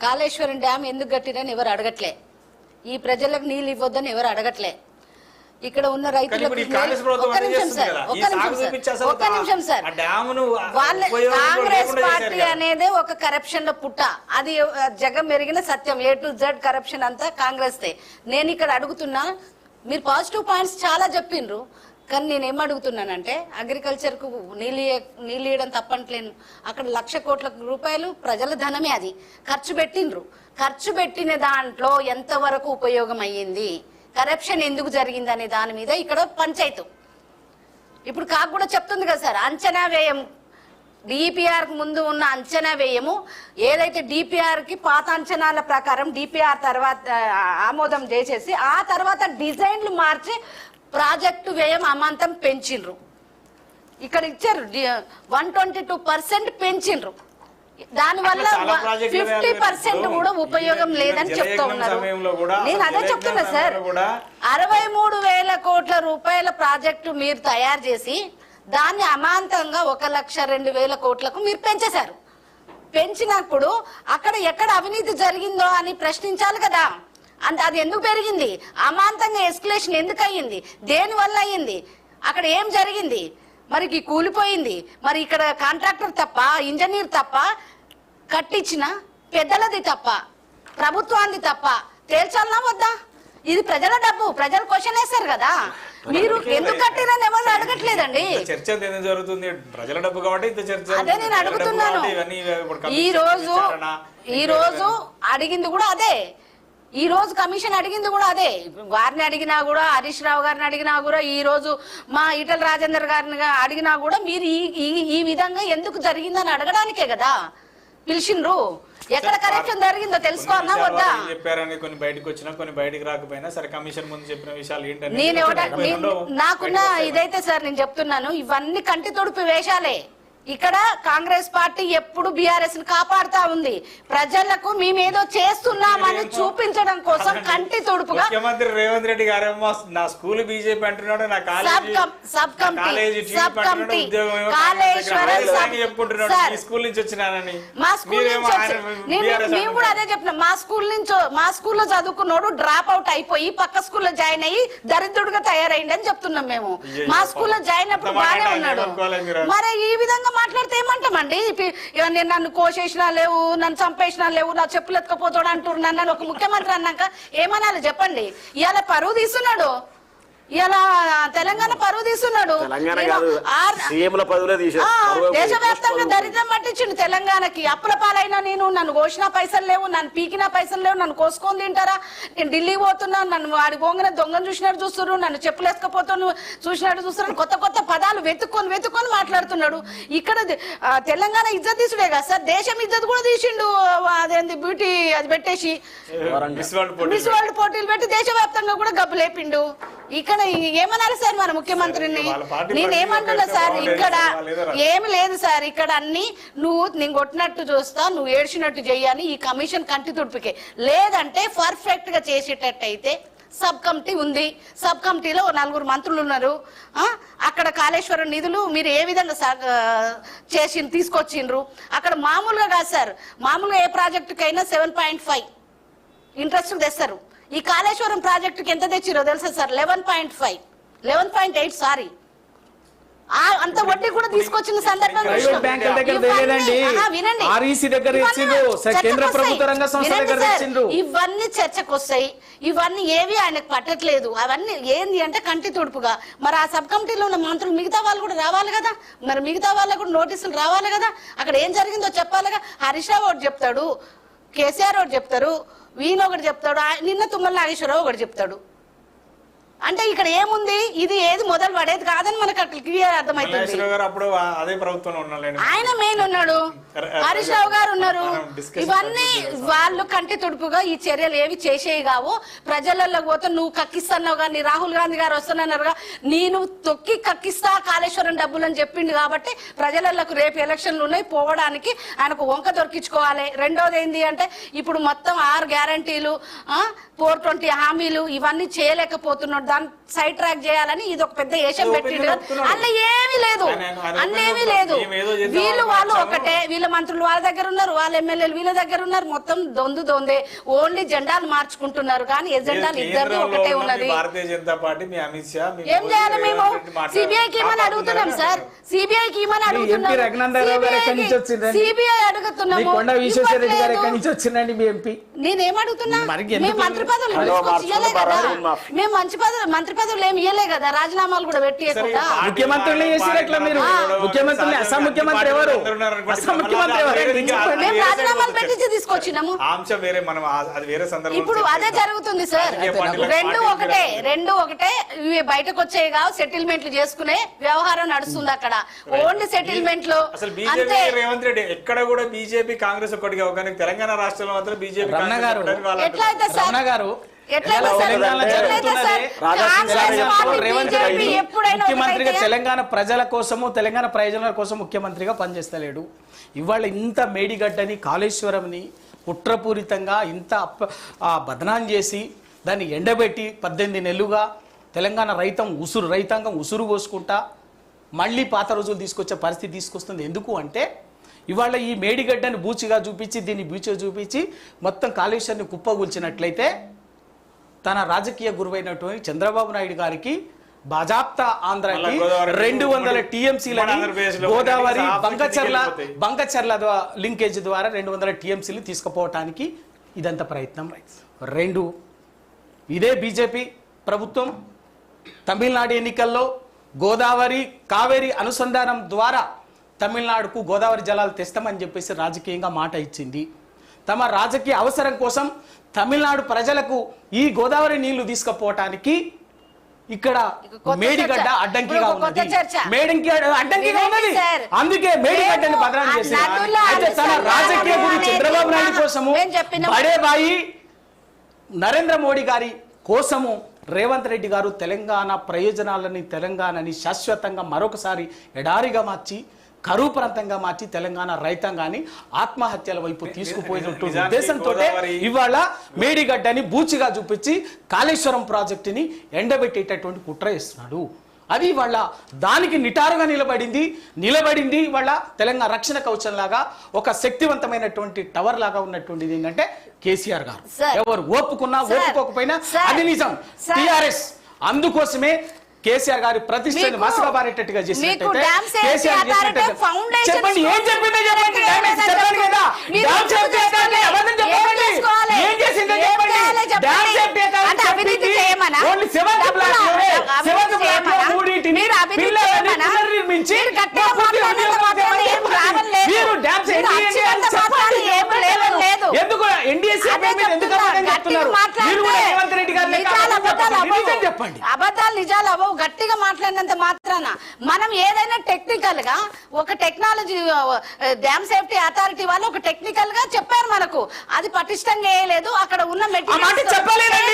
Kaleshwaram dam ఎందుకు కట్టిరని ఎవరు అడగట్లే, ఈ ప్రజలకు నీళ్ళు ఇవ్వద్దని ఎవరు అడగట్లే. ఇక్కడ ఉన్న రైతులకు కాంగ్రెస్ పార్టీ అనేది ఒక కరప్షన్ లో పుట్ట, అది జగం మెరిగిన సత్యం. A to Z కరప్షన్ అంతా కాంగ్రెస్ దే. నేను ఇక్కడ అడుగుతున్నా, మీరు పాజిటివ్ పాయింట్స్ చాలా చెప్పిండ్రు, కానీ నేనేం అడుగుతున్నానంటే అగ్రికల్చర్ కు నీళ్ళు ఇవ్వడం తప్పట్లేను. అక్కడ 1,00,000 కోట్ల రూపాయలు ప్రజల ధనమే, అది ఖర్చు పెట్టిండ్రు. ఖర్చు పెట్టిన దాంట్లో ఎంతవరకు ఉపయోగం అయ్యింది, కరప్షన్ ఎందుకు జరిగింది అనే దాని మీద ఇక్కడ పంచాయతీ. ఇప్పుడు కాకు కూడా చెప్తుంది కదా సార్, అంచనా వ్యయం డిపిఆర్ కు ముందు ఉన్న అంచనా వ్యయము ఏదైతే డిపిఆర్ కి పాత అంచనాల ప్రకారం డిపిఆర్ తర్వాత ఆమోదం చేసేసి ఆ తర్వాత డిజైన్లు మార్చి ప్రాజెక్టు వ్యయం అమాంతం పెంచిండ్రు. ఇక్కడ ఇచ్చారు 122% పెంచిండ్రు. దానివల్ల 50% కూడా ఉపయోగం లేదని చెప్తా ఉన్నారు. నేను అదే చెప్తున్నా సార్, 63,000 కోట్ల రూపాయల ప్రాజెక్టు మీరు తయారు చేసి దాన్ని అమాంతంగా 1,02,000 కోట్లకు మీరు పెంచేశారు. పెంచినప్పుడు అక్కడ ఎక్కడ అవినీతి జరిగిందో అని ప్రశ్నించాలి కదా. అంటే అది ఎందుకు పెరిగింది, అమాంతంగా ఎస్కలేషన్ ఎందుకు అయ్యింది, దేని వల్ల అయ్యింది, అక్కడ ఏం జరిగింది, మరి కూలిపోయింది, మరి ఇక్కడ కాంట్రాక్టర్ తప్ప, ఇంజనీర్ తప్ప, కట్టించిన పెద్దలది తప్ప, ప్రభుత్వాన్ని తప్ప తేల్చాలనా వద్దా? ఇది ప్రజల డబ్బు, ప్రజలు క్వశ్చన్ వేస్తారు కదా, మీరు ఎందుకు కట్టిరని ఎవరు అడగట్లేదండి. చర్చ జరుగుతుంది, ప్రజల డబ్బు కాబట్టి అదే నేను అడుగుతున్నాను. ఈ రోజు అడిగింది కూడా అదే, ఈ రోజు కమిషన్ అడిగింది కూడా అదే. వారిని అడిగినా కూడా, హరీష్ రావు గారిని అడిగినా కూడా, ఈ రోజు మా ఈటల రాజేందర్ గారిని అడిగినా కూడా మీరు ఈ విధంగా ఎందుకు జరిగిందని అడగడానికే కదా పిలిచిండ్రు. ఎక్కడ కరప్షన్ జరిగిందో తెలుసుకోవాలన్నా వద్దా? చెప్పారని కొన్ని బయటకు వచ్చినా కొన్ని బయటకు రాకపోయినా సరే, కమిషన్ ముందు చెప్పిన విషయాలు ఏంటంటే నాకున్న ఇదైతే సార్ నేను చెప్తున్నాను, ఇవన్నీ కంటి తొడుపు వేషాలే. ఇక్కడ కాంగ్రెస్ పార్టీ ఎప్పుడు బీఆర్ఎస్ ని కాపాడుతా ఉంది. ప్రజలకు మేమేదో చేస్తున్నామని చూపించడం కోసం కంటి తొడుపుగా ముఖ్యమంత్రి రేవంత్ రెడ్డి గారేమో నా స్కూల్ బీజేపీ అంటున్నాడు, నా స్కూల్ నుంచి వచ్చినానని. మేము కూడా అదే చెప్తున్నాం, మా స్కూల్లో చదువుకున్నాడు డ్రాప్ అవుట్ అయిపోయి పక్క స్కూల్లో జాయిన్ అయ్యి దరిద్రుడుగా తయారైంది అని చెప్తున్నాం మేము. మా స్కూల్లో జాయిన్ అప్పుడు బాగానే ఉన్నాడు, మరి ఈ విధంగా మాట్లాడితే ఏమంటామండి? నన్ను కోసేసినా లేవు, నన్ను చంపేసినా లేవు, నా చెప్పులు ఎత్తుకపోతాడు అంటున్నారు. నన్ను ఒక ముఖ్యమంత్రి అన్నాక ఏమనాలి చెప్పండి? ఇవాళ పరువు తీస్తున్నాడు, ఇలా తెలంగాణ పరువు తీస్తున్నాడు. దేశవ్యాప్తంగా దరిద్రం పట్టించిండు తెలంగాణకి. అప్పుల పాలైనా నేను, నన్ను కోసిన పైసలు లేవు, నన్ను పీకిన పైసలు లేవు, నన్ను కోసుకొని తింటారా, నేను ఢిల్లీ పోతున్నా, నన్ను వాడి పోగానే దొంగను చూసినట్టు చూస్తున్నారు, నన్ను చెప్పులు వేసుకపోతాను చూసినట్టు చూస్తున్నారు, కొత్త కొత్త పదాలు వెతుక్కొని మాట్లాడుతున్నాడు. ఇక్కడ తెలంగాణ ఇజ్జత్ తీసుడే కదా సార్, దేశం ఇజ్జత్ కూడా తీసిండు. అదేంది బ్యూటీ అది పెట్టేసి మిస్ వరల్డ్ పోటీలు పెట్టి దేశవ్యాప్తంగా కూడా గబ్బు లేపిండు. ఇక్కడ ఏమనాలి సార్ మన ముఖ్యమంత్రిని? నేనేమంటున్నా సార్, ఇక్కడ ఏమి లేదు సార్, ఇక్కడ అన్ని నేను కొట్టినట్టు చూస్తా, నువ్వు ఏడ్చినట్టు చెయ్యాలి. ఈ కమిషన్ కంటి తుడిపికే, లేదంటే పర్ఫెక్ట్ గా చేసేటట్టయితే సబ్ కమిటీ ఉంది, సబ్ కమిటీలో 4 మంత్రులు ఉన్నారు. అక్కడ కాళేశ్వరం నిధులు మీరు ఏ విధంగా తీసుకొచ్చిండ్రు? అక్కడ మామూలుగా కాదు సార్, మామూలుగా ఏ ప్రాజెక్టుకైనా 7.5 ఇంట్రెస్ట్ తెస్తారు. ఈ కాళేశ్వరం ప్రాజెక్టుకి ఎంత తెచ్చిరో తెలుసా సార్? 11.5 11.8 సారీ, అంత వడ్డీ కూడా తీసుకొచ్చిన సందర్భం ఇవన్నీ చర్చకు వస్తాయి. ఇవన్నీ ఏవి ఆయనకు పట్టట్లేదు. అవన్నీ ఏంది అంటే కంటి తుడుపుగా. మరి ఆ సబ్ కమిటీలో ఉన్న మంత్రులు మిగతా వాళ్ళు కూడా రావాలి కదా, మరి మిగతా వాళ్ళకు కూడా నోటీసులు రావాలి కదా, అక్కడ ఏం జరిగిందో చెప్పాలిగా. హరీష్ రావు ఒకటి చెప్తాడు, కేసీఆర్ ఒకటి చెప్తారు, వీణ ఒకటి చెప్తాడు, నిన్న తుమ్మల నాగేశ్వరరావు ఒకటి చెప్తాడు. అంటే ఇక్కడ ఏముంది, ఇది ఏది మొదలు పడేది కాదని మనకు అక్కడ క్లియర్ అర్థమైతుంది. ఆయన మెయిన్ ఉన్నాడు, హరీష్ రావు గారు ఉన్నారు. ఇవన్నీ వాళ్ళు కంటి తుడుపుగా ఈ చర్యలు ఏవి చేసేవి కావు. ప్రజలలో పోతే నువ్వు కక్కిస్తున్నావు కానీ, రాహుల్ గాంధీ గారు వస్తున్నారుగా, నేను తొక్కి కక్కిస్తా కాళేశ్వరం డబ్బులు అని చెప్పిండు కాబట్టి ప్రజలకు రేపు ఎలక్షన్లు ఉన్నాయి, పోవడానికి ఆయనకు వంక దొరికించుకోవాలి. రెండోది ఏంటి అంటే ఇప్పుడు మొత్తం 6 గ్యారంటీలు, 420 హామీలు ఇవన్నీ చేయలేకపోతున్నాడు. దాన్ని సైడ్ ట్రాక్ చేయాలని ఇది ఒక పెద్ద ఏషం పెట్టిండు. అన్న ఏమీ లేదు, అన్నేమీ లేదు. వీళ్ళు వాళ్ళు ఒకటే. వీళ్ళ మంత్రులు వాళ్ళ దగ్గర ఉన్నారు, వాళ్ళ ఎమ్మెల్యేలు వీళ్ళ దగ్గర ఉన్నారు. మొత్తం దొందే. ఓన్లీ జెండాలు మార్చుకుంటున్నారు కానీ ఎజెండాలు ఇద్దరు ఒకటే ఉన్నది. భారతీయ జనతా పార్టీ, మీ అమిత్ షా, మీ ఏం చేయాలి మేము? సిబిఐకి ఏమని అడుగుతున్నాం సార్, సిబిఐకి ఏమని అడుగుతున్నాం, సిబిఐ అడుగుతున్నాము. నేనేం అడుగుతున్నా, మేము మంత్రి పదవులు తీసుకొచ్చి ఇయ్యలే కదా, మేము మంత్రి పదవులు ఏమి ఇయ్యలే కదా, రాజీనామాలు కూడా పెట్టియకుండా. ముఖ్యమంత్రులు చేసినట్ల మీరు ముఖ్యమంత్రులు అసలు ముఖ్యమంత్రి ఎవరు? అసలు ముఖ్యమంత్రి ఎవరు? మేము రాజీనామాలు పెట్టించి తీసుకొచ్చినాము. అంశం వేరే, మనం అది వేరే సందర్భం. ఇప్పుడు అదే జరుగుతుంది సార్, రెండు ఒకటే. ఇవి బయటకు వచ్చాయి కావు, సెటిల్మెంట్లు చేసుకునే వ్యవహారం నడుస్తుంది అక్కడ. ఓన్లీ సెటిల్మెంట్ లో అసలు బీజేపీ రేవంత్ రెడ్డి ఎక్కడ కూడా బీజేపీ కాంగ్రెస్ ఒకటిగా, కానీ తెలంగాణ రాష్ట్రంలో మాత్రం బీజేపీ ఎట్లా అయితే సార్, రమణ గారు ముఖ్యమంత్రిగా తెలంగాణ ప్రజల కోసము, తెలంగాణ ప్రయోజనాల కోసం ముఖ్యమంత్రిగా పనిచేస్తలేడు. ఇవాళ ఇంత మేడిగడ్డని, కాళేశ్వరంని కుట్రపూరితంగా ఇంత బదనాం చేసి దాన్ని ఎండబెట్టి 18 నెలలుగా తెలంగాణ రైతాంగం ఉసురు పోసుకుంటా మళ్ళీ పాత రోజులు తీసుకొచ్చే పరిస్థితి తీసుకొస్తుంది. ఎందుకు అంటే ఇవాళ ఈ మేడిగడ్డని బూచిగా చూపించి, దీన్ని బూచిగా చూపించి మొత్తం కాళేశ్వరాన్ని కుప్పగూల్చినట్లయితే తన రాజకీయ గురువైనటువంటి చంద్రబాబు నాయుడు గారికి బాజాప్తా ఆంధ్రాకి 200 టీఎంసీలని గోదావరి బంకచర్ల లింకేజ్ ద్వారా 200 టీఎంసీలు తీసుకుపోవటానికి ఇదంతా ప్రయత్నం. ఇదే బీజేపీ ప్రభుత్వం తమిళనాడు ఎన్నికల్లో గోదావరి కావేరి అనుసంధానం ద్వారా తమిళనాడుకు గోదావరి జలాలు తెస్తామని చెప్పేసి రాజకీయంగా మాట ఇచ్చింది. తమ రాజకీయ అవసరం కోసం తమిళనాడు ప్రజలకు ఈ గోదావరి నీళ్లు తీసుకుపోవటానికి ఇక్కడ మేడిగడ్డ అడ్డంకిగా ఉన్నది. అందుకే మేడిగడ్డని బదనాం చేసి అయితే తన రాజకీయ గురి చంద్రబాబు నాయుడు కోసము, బడేబాయి నరేంద్ర మోడీ గారి కోసము రేవంత్ రెడ్డి గారు తెలంగాణని శాశ్వతంగా మరొకసారి ఎడారిగా మార్చి, కరువు ప్రాంతంగా మార్చి తెలంగాణ రైతాంగాన్ని ఆత్మహత్యల వైపు తీసుకుపోయినటువంటి ఉద్దేశంతో ఇవాళ మేడిగడ్డని బూచిగా చూపించి కాళేశ్వరం ప్రాజెక్టుని ఎండబెట్టేటటువంటి కుట్ర చేస్తున్నాడు. అది వాళ్ళ దానికి నిటారుగా నిలబడింది వాళ్ళ తెలంగాణ రక్షణ కవచం లాగా, ఒక శక్తివంతమైనటువంటి టవర్ లాగా ఉన్నటువంటిది ఏంటంటే కేసీఆర్ గారు. ఎవరు ఒప్పుకున్నా ఒప్పుకోకపోయినా అది నిజం. టీఆర్ఎస్ అందుకోసమే కేసీఆర్ గారి ప్రతిష్టని మసకబారేటట్టుగా చేసినట్టయితే కేసీఆర్ చెప్పండి, ఏం చెప్పిందో చెప్పండి. ఏం చేసిందో చెప్పండి. ఎందుకు చెప్పండి. అబద్ధాలు నిజాలు అవ్వవు. గట్టిగా మాట్లాడినంత మాత్రాన మనం ఏదైనా టెక్నికల్ గా, ఒక టెక్నాలజీ డ్యామ్ సేఫ్టీ అథారిటీ వాళ్ళు ఒక టెక్నికల్ గా చెప్పారు మనకు, అది పటిష్టంగా వేయలేదు. అక్కడ ఉన్న మెటీరియల్ చెప్పలేదండి.